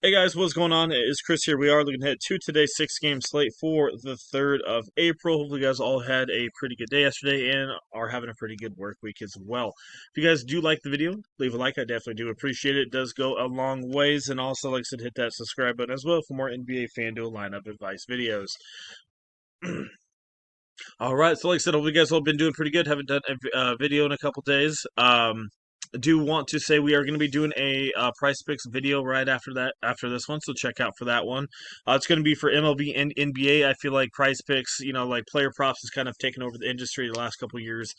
Hey guys, what's going on? It is Chris here. We are looking ahead to today's six-game slate for the 3rd of April. Hopefully, you guys all had a pretty good day yesterday and are having a pretty good work week as well. If you guys do like the video, leave a like. I definitely do appreciate it. It does go a long ways. And also, like I said, hit that subscribe button as well for more NBA Fanduel lineup advice videos. All right, so like I said, hope you guys all been doing pretty good. Haven't done a video in a couple days. I do want to say we are going to be doing a Price Picks video right after that, after this one. So check out for that one. It's going to be for MLB and NBA. I feel like Price Picks, like player props, has kind of taken over the industry the last couple years.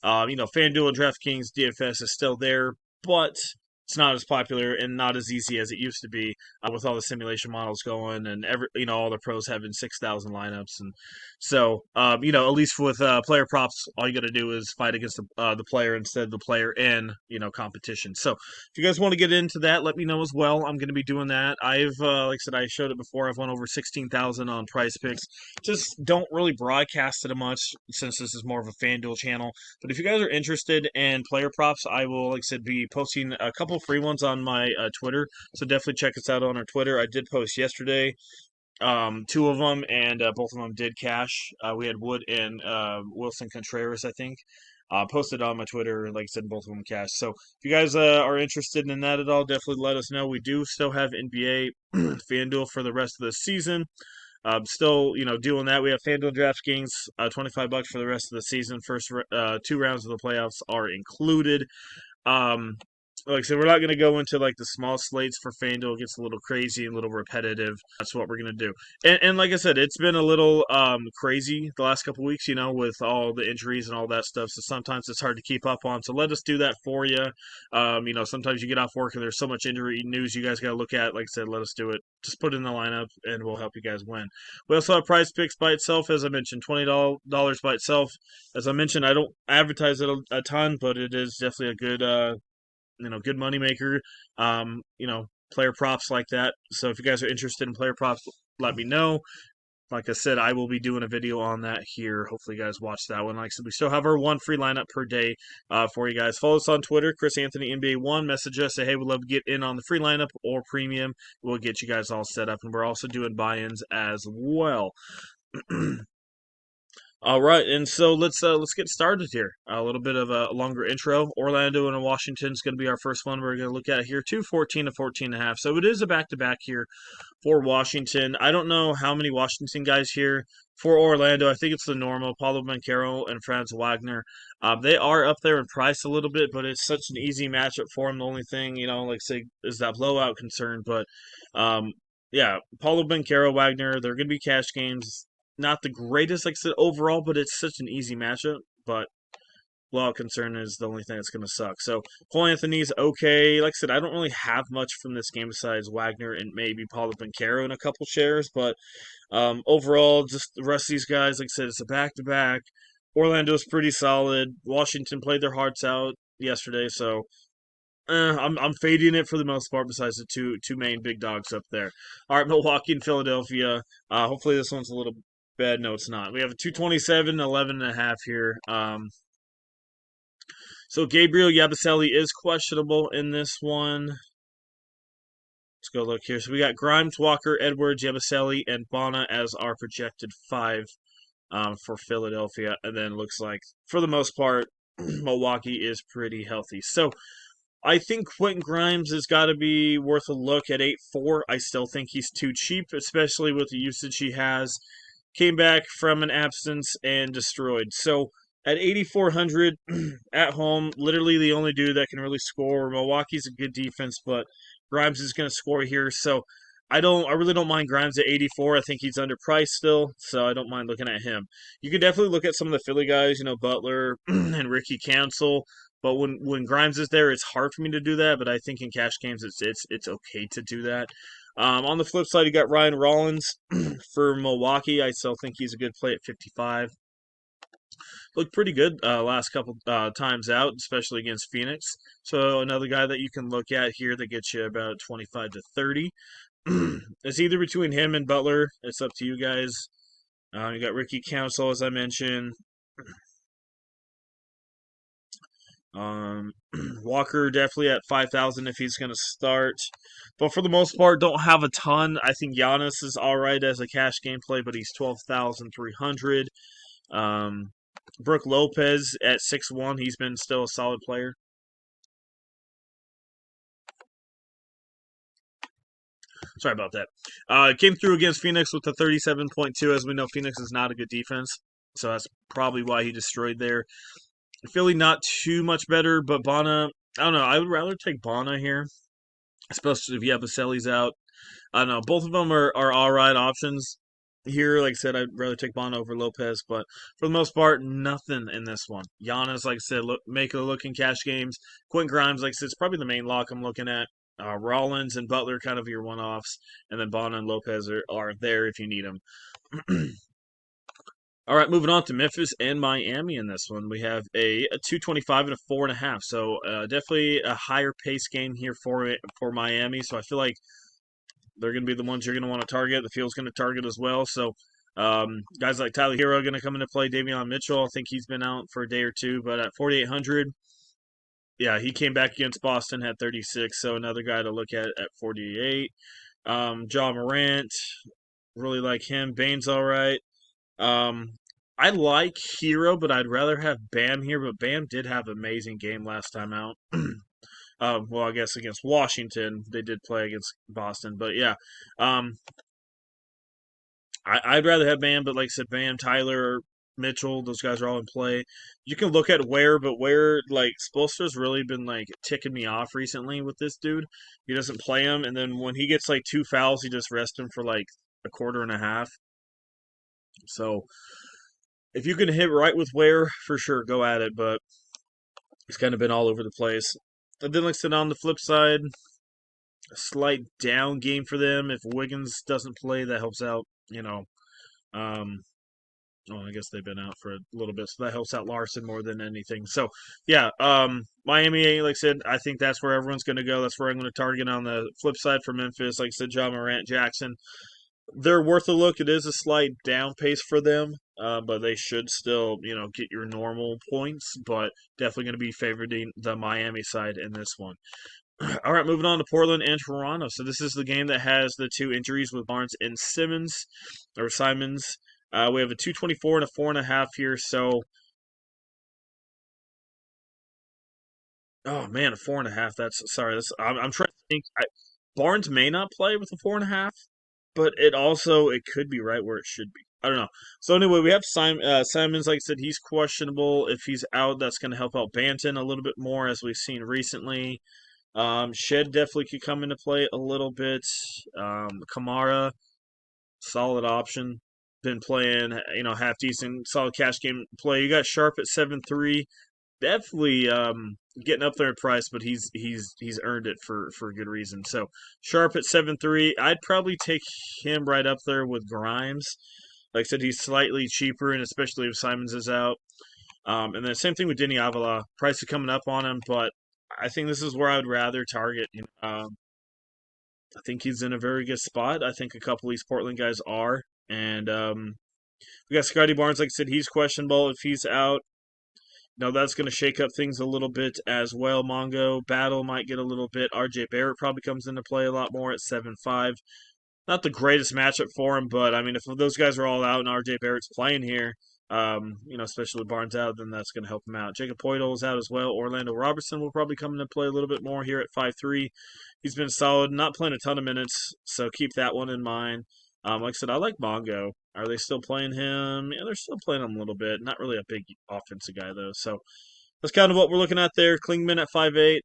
FanDuel and DraftKings DFS is still there, but it's not as popular and not as easy as it used to be with all the simulation models going and all the pros having 6,000 lineups. And so, at least with player props, all you got to do is fight against the player instead of the player in competition. So, if you guys want to get into that, let me know as well. I'm going to be doing that. Like I said, I showed it before. I've won over 16,000 on Price Picks. Just don't really broadcast it much since this is more of a FanDuel channel. But if you guys are interested in player props, I will, like I said, be posting a couple free ones on my Twitter. So definitely check us out on our Twitter. I did post yesterday two of them, and both of them did cash. We had Wood and Wilson Contreras, I think. Posted on my Twitter, like I said, both of them cash. So if you guys are interested in that at all, definitely let us know. We do still have NBA FanDuel for the rest of the season. Still, doing that. We have FanDuel DraftKings, $25 for the rest of the season. First two rounds of the playoffs are included. Um, like I said, we're not going to go into like the small slates for FanDuel. It gets a little crazy and a little repetitive. That's what we're going to do. And like I said, it's been a little crazy the last couple weeks, with all the injuries and all that stuff. So sometimes it's hard to keep up on. So let us do that for you. Sometimes you get off work and there's so much injury news you guys got to look at. Like I said, let us do it. Just put it in the lineup and we'll help you guys win. We also have Prize Picks by itself, as I mentioned, $20 by itself. As I mentioned, I don't advertise it a ton, but it is definitely a good good moneymaker. Player props like that. So if you guys are interested in player props, let me know. Like I said, I will be doing a video on that here. Hopefully, you guys watch that one. Like I said, we still have our one free lineup per day for you guys. Follow us on Twitter, Chris Anthony NBA1. Message us, say, hey, we'd love to get in on the free lineup or premium. We'll get you guys all set up. And we're also doing buy-ins as well. All right, and so let's get started here. A little bit of a longer intro. Orlando and Washington is going to be our first one we're going to look at here. 214 to 14 and a half. So it is a back-to-back here for Washington. I don't know how many Washington guys here for Orlando. I think it's the normal Paulo Banchero and Franz Wagner. They are up there in price a little bit, but it's such an easy matchup for them. The only thing, like say, is that blowout concern. But um, yeah, Paulo Banchero, Wagner, they're going to be cash games. Not the greatest, like I said, overall, but it's such an easy matchup. But blowout concern is the only thing that's going to suck. So Cole Anthony's okay. Like I said, I don't really have much from this game besides Wagner and maybe Paulo Banchero in a couple shares. But overall, just the rest of these guys, like I said, it's a back-to-back. Orlando's pretty solid. Washington played their hearts out yesterday, so I'm fading it for the most part. Besides the two main big dogs up there. All right, Milwaukee and Philadelphia. Hopefully this one's a little bad. No, it's not. We have a 227, 11 and a half here. So Gabriel Yabusele is questionable in this one. Let's go look here. So we got Grimes, Walker, Edwards, Yabusele, and Bona as our projected five for Philadelphia. And then looks like, for the most part, Milwaukee is pretty healthy. So I think Quentin Grimes has got to be worth a look at 8-4. I still think he's too cheap, especially with the usage he has. Came back from an absence and destroyed. So at 8,400 at home, literally the only dude that can really score. Milwaukee's a good defense, but Grimes is going to score here. So I really don't mind Grimes at 84. I think he's underpriced still, so I don't mind looking at him. You could definitely look at some of the Philly guys, Butler and Ricky Council. But when Grimes is there, it's hard for me to do that. But I think in cash games, it's okay to do that. On the flip side, you got Ryan Rollins for Milwaukee. I still think he's a good play at 55. Looked pretty good last couple times out, especially against Phoenix. So another guy that you can look at here that gets you about 25 to 30. It's either between him and Butler. It's up to you guys. You got Ricky Council, as I mentioned. Walker definitely at 5,000 if he's going to start. But for the most part, don't have a ton. I think Giannis is all right as a cash game play, but he's 12,300. Um, Brooke Lopez at 6-1. He's been still a solid player. Sorry about that. Came through against Phoenix with a 37.2. As we know, Phoenix is not a good defense. So that's probably why he destroyed there. Philly not too much better, but Bana, I don't know. I would rather take Bana here, especially if you have Vassell's out. I don't know. Both of them are all right options here. Like I said, I'd rather take Bana over Lopez, but for the most part, nothing in this one. Giannis, like I said, make a look in cash games. Quentin Grimes, like I said, it's probably the main lock I'm looking at. Rollins and Butler, kind of your one-offs, and then Bana and Lopez are there if you need them. All right, moving on to Memphis and Miami in this one. We have a 225 and a 4.5. So definitely a higher pace game here for Miami. So I feel like they're going to be the ones you're going to want to target. The field's going to target as well. So guys like Tyler Hero are going to come into play. Davion Mitchell, I think he's been out for a day or two, but at 4,800, yeah, he came back against Boston, had 36. So another guy to look at 48. Ja Morant, really like him. Bane's all right. Um, I like Hero, but I'd rather have Bam here. But Bam did have an amazing game last time out. Well, I guess against Washington, they did play against Boston, but yeah, um, I'd rather have Bam. But like I said, Bam, Tyler, Mitchell, those guys are all in play. You can look at Ware, but Ware, like Spoelstra's really been like ticking me off recently with this dude. He doesn't play him, and then when he gets like 2 fouls, he just rests him for like a quarter and a half. So if you can hit right with Ware, for sure, go at it. But he's kind of been all over the place. And then, like I said, on the flip side, a slight down game for them. If Wiggins doesn't play, that helps out. Um, oh, I guess they've been out for a little bit, so that helps out Larson more than anything. So, yeah, Miami, like I said, I think that's where everyone's going to go. That's where I'm going to target on the flip side for Memphis. Like I said, Ja Morant, Jackson, they're worth a look. It is a slight down pace for them, but they should still, get your normal points. But definitely going to be favoring the Miami side in this one. All right, moving on to Portland and Toronto. So this is the game that has the two injuries with Barnes and Simons. We have a 224 and a 4.5 here. So, oh man, a 4.5. That's sorry. I'm trying to think. Barnes may not play with a 4.5, but it could be right where it should be. I don't know. So anyway, we have Simons. Like I said, he's questionable. If he's out, that's going to help out Banton a little bit more, as we've seen recently. Shed definitely could come into play a little bit. Kamara, solid option. Been playing, half decent, solid cash game play. You got Sharp at 7-3. Definitely getting up there in price, but he's earned it for good reason. So Sharp at 7-3. I'd probably take him right up there with Grimes. Like I said, he's slightly cheaper, and especially if Simons is out. And then same thing with Denny Avila. Price is coming up on him, but I think this is where I would rather target. I think he's in a very good spot. I think a couple of these Portland guys are. And we got Scotty Barnes. Like I said, he's questionable. If he's out, that's going to shake up things a little bit as well. Mongo Battle might get a little bit. RJ Barrett probably comes into play a lot more at 7-5. Not the greatest matchup for him, but I mean, if those guys are all out and RJ Barrett's playing here, especially with Barnes out, then that's going to help him out. Jacob Poeltl is out as well. Orlando Robertson will probably come into play a little bit more here at 5-3. He's been solid, not playing a ton of minutes, so keep that one in mind. Like I said, I like Mongo. Are they still playing him? Yeah, they're still playing him a little bit. Not really a big offensive guy, though. So that's kind of what we're looking at there. Klingman at 5'8".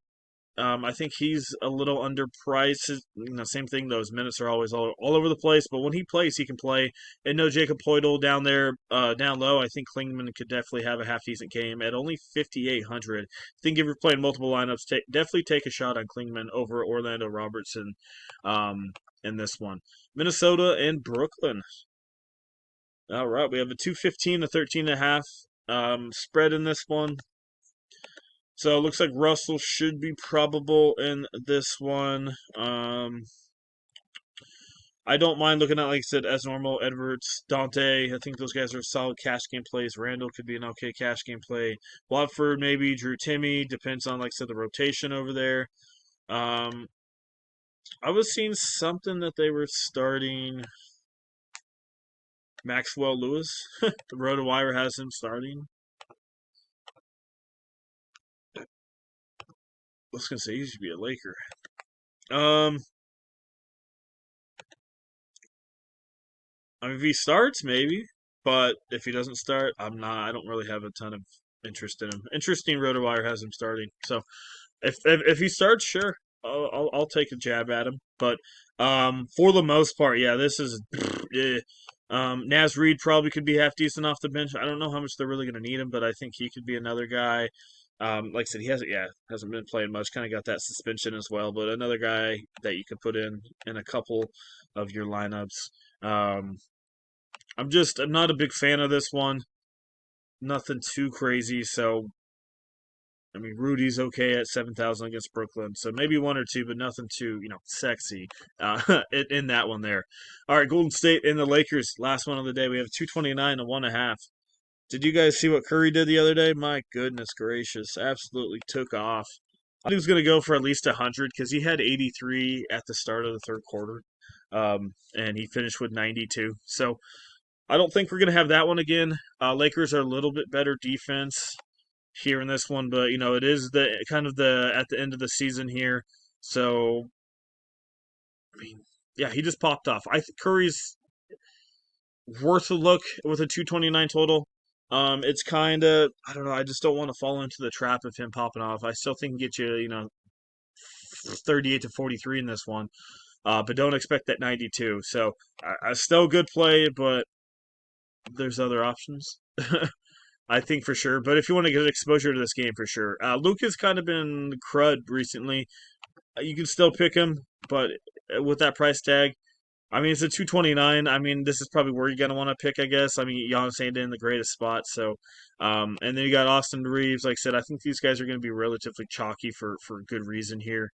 I think he's a little underpriced. Same thing. Those minutes are always all over the place. But when he plays, he can play. And no Jacob Poeltl down there, down low. I think Klingman could definitely have a half decent game at only 5,800. I think if you're playing multiple lineups, definitely take a shot on Klingman over Orlando Robertson, in this one. Minnesota and Brooklyn. All right, we have a 215 to 13.5 spread in this one. So it looks like Russell should be probable in this one. I don't mind looking at, like I said, as normal, Edwards, Dante. I think those guys are solid cash game plays. Randall could be an okay cash game play. Watford, maybe. Drew Timmy. Depends on, like I said, the rotation over there. Um, I was seeing something that they were starting Maxwell Lewis. The RotoWire has him starting. I was going to say he should be a Laker. Um, I mean, if he starts, maybe. But if he doesn't start, I'm not. I don't really have a ton of interest in him. Interesting, RotoWire has him starting. So if he starts, sure, I'll take a jab at him. But for the most part, yeah, this is. Eh. Naz Reid probably could be half decent off the bench. I don't know how much they're really going to need him, but I think he could be another guy. Like I said, he hasn't been playing much. Kind of got that suspension as well, but another guy that you could put in a couple of your lineups. Um, I'm not a big fan of this one. Nothing too crazy. So I mean, Rudy's okay at 7,000 against Brooklyn, so maybe one or two, but nothing too sexy in that one there. All right, Golden State and the Lakers. Last one of the day. We have 229 and 1.5. Did you guys see what Curry did the other day? My goodness gracious, absolutely took off. I think he was going to go for at least 100 because he had 83 at the start of the third quarter, and he finished with 92. So I don't think we're going to have that one again. Lakers are a little bit better defense here in this one, but it is the kind of the at the end of the season here. So I mean, yeah, he just popped off. I think Curry's worth a look with a 229 total. It's kind of I don't know. I just don't want to fall into the trap of him popping off. I still think he can get you 38 to 43 in this one, but don't expect that 92. So I still good play, but there's other options. I think for sure. But if you want to get exposure to this game, for sure. Luka's kind of been crud recently. You can still pick him, but with that price tag, I mean, it's a 229. I mean, this is probably where you're gonna want to pick, I guess. I mean, Giannis ain't in the greatest spot, so. And then you got Austin Reeves. Like I said, I think these guys are going to be relatively chalky for good reason here.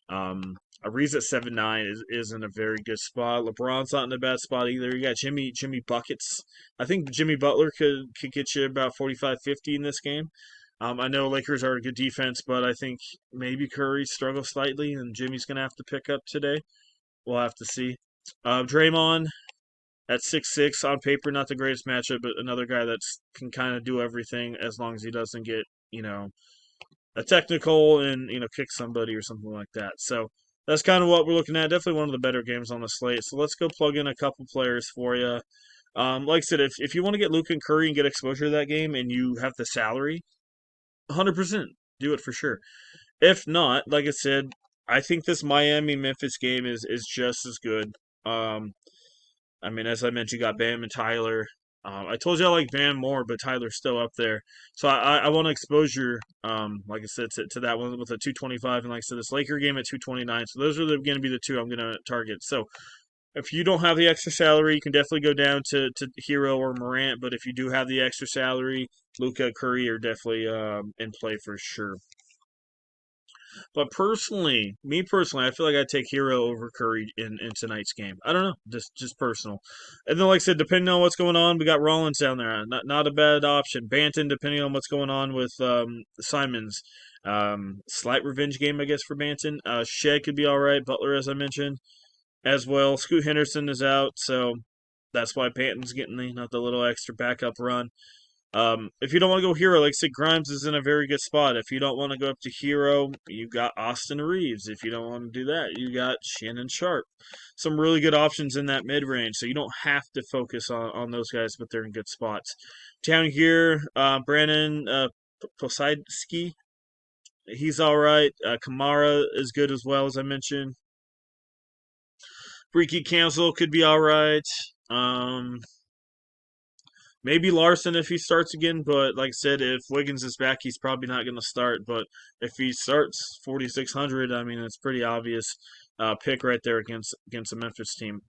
Ariza at 7'9" is in a very good spot. LeBron's not in a bad spot either. You got Jimmy buckets. I think Jimmy Butler could get you about 45-50 in this game. I know Lakers are a good defense, but I think maybe Curry struggles slightly, and Jimmy's gonna have to pick up today. We'll have to see. Draymond at 6'6" on paper, not the greatest matchup, but another guy that can kind of do everything as long as he doesn't get a technical and kick somebody or something like that. So that's kind of what we're looking at. Definitely one of the better games on the slate. So let's go plug in a couple players for you. Like I said, if you want to get Luke and Curry and get exposure to that game, and you have the salary, 100% do it for sure. If not, like I said, I think this Miami Memphis game is just as good. Um, I mean, as I mentioned, you got Bam and Tyler. I told you I like Bam more, but Tyler's still up there. So I want exposure, like I said, to that one with a 225. And like I said, this Laker game at 229. So those are going to be the two I'm going to target. So if you don't have the extra salary, you can definitely go down to Hero or Morant. But if you do have the extra salary, Luka, Curry are definitely in play for sure. But me personally, I feel like I'd take Hero over Curry in tonight's game. I don't know, just personal. And then, like I said, depending on what's going on, we got Rollins down there. Not a bad option. Banton, depending on what's going on with Simons. Slight revenge game, I guess, for Banton. Shed could be all right. Butler, as I mentioned, as well. Scoot Henderson is out, so that's why Banton's getting the little extra backup run. If you don't want to go Hero, like I said, Grimes is in a very good spot. If you don't want to go up to Hero, you got Austin Reeves. If you don't want to do that, you got Shannon Sharp. Some really good options in that mid range, so you don't have to focus on those guys, but they're in good spots. Down here, Brandon Posidski, he's all right. Kamara is good as well, as I mentioned. Freaky Cancel could be all right. Maybe Larson if he starts again, but like I said, if Wiggins is back, he's probably not going to start. But if he starts 4,600, I mean, it's pretty obvious pick right there against the Memphis team.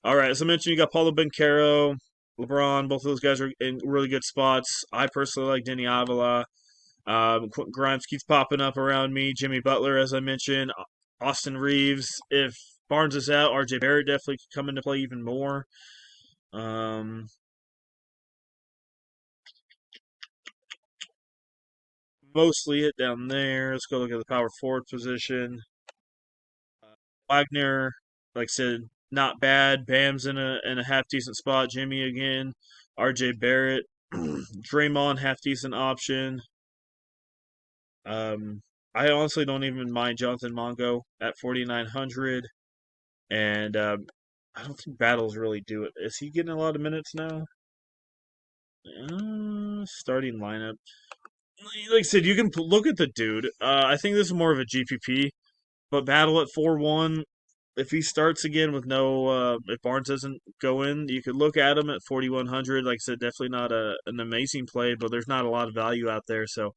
All right, as I mentioned, you got Paulo Banchero, LeBron. Both of those guys are in really good spots. I personally like Denny Avila. Grimes keeps popping up around me. Jimmy Butler, as I mentioned. Austin Reeves. If Barnes is out. RJ Barrett definitely could come into play even more. Um, Mostly it down there. Let's go look at the power forward position. Wagner, like I said, not bad. Bam's in a half decent spot. Jimmy again. RJ Barrett. Draymond, half decent option. Um, I honestly don't even mind Jonathan Mongo at 4,900. And I don't think Battles really do it. Is he getting a lot of minutes now? Starting lineup. Like I said, you can look at the dude. I think this is more of a GPP, but Battle at 4-1. If he starts again with no, if Barnes doesn't go in, you could look at him at 4,100. Like I said, definitely not an amazing play, but there's not a lot of value out there. So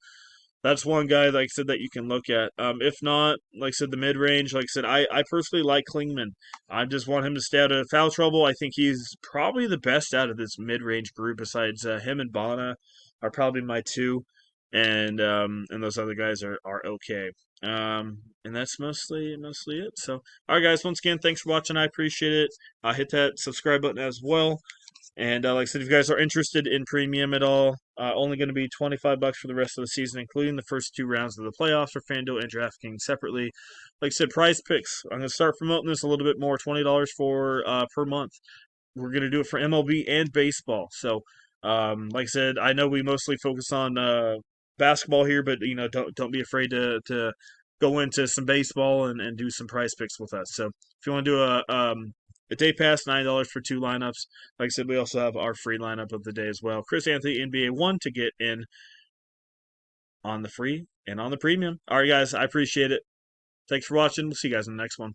that's one guy, like I said, that you can look at. If not, like I said, the mid range, like I said, I personally like Klingman. I just want him to stay out of foul trouble. I think he's probably the best out of this mid range group, besides him and Bana are probably my two, and those other guys are okay. And that's mostly it. So, all right, guys. Once again, thanks for watching. I appreciate it. Hit that subscribe button as well. And like I said, if you guys are interested in premium at all, only going to be $25 for the rest of the season, including the first two rounds of the playoffs for Fanduel and DraftKings separately. Like I said, Prize Picks. I'm going to start promoting this a little bit more. $20 for per month. We're going to do it for MLB and baseball. So, like I said, I know we mostly focus on basketball here, but don't be afraid to go into some baseball and do some Prize Picks with us. So, if you want to do a day pass, $9 for two lineups. Like I said, we also have our free lineup of the day as well. Chris Anthony, NBA 1 to get in on the free and on the premium. All right, guys, I appreciate it. Thanks for watching. We'll see you guys in the next one.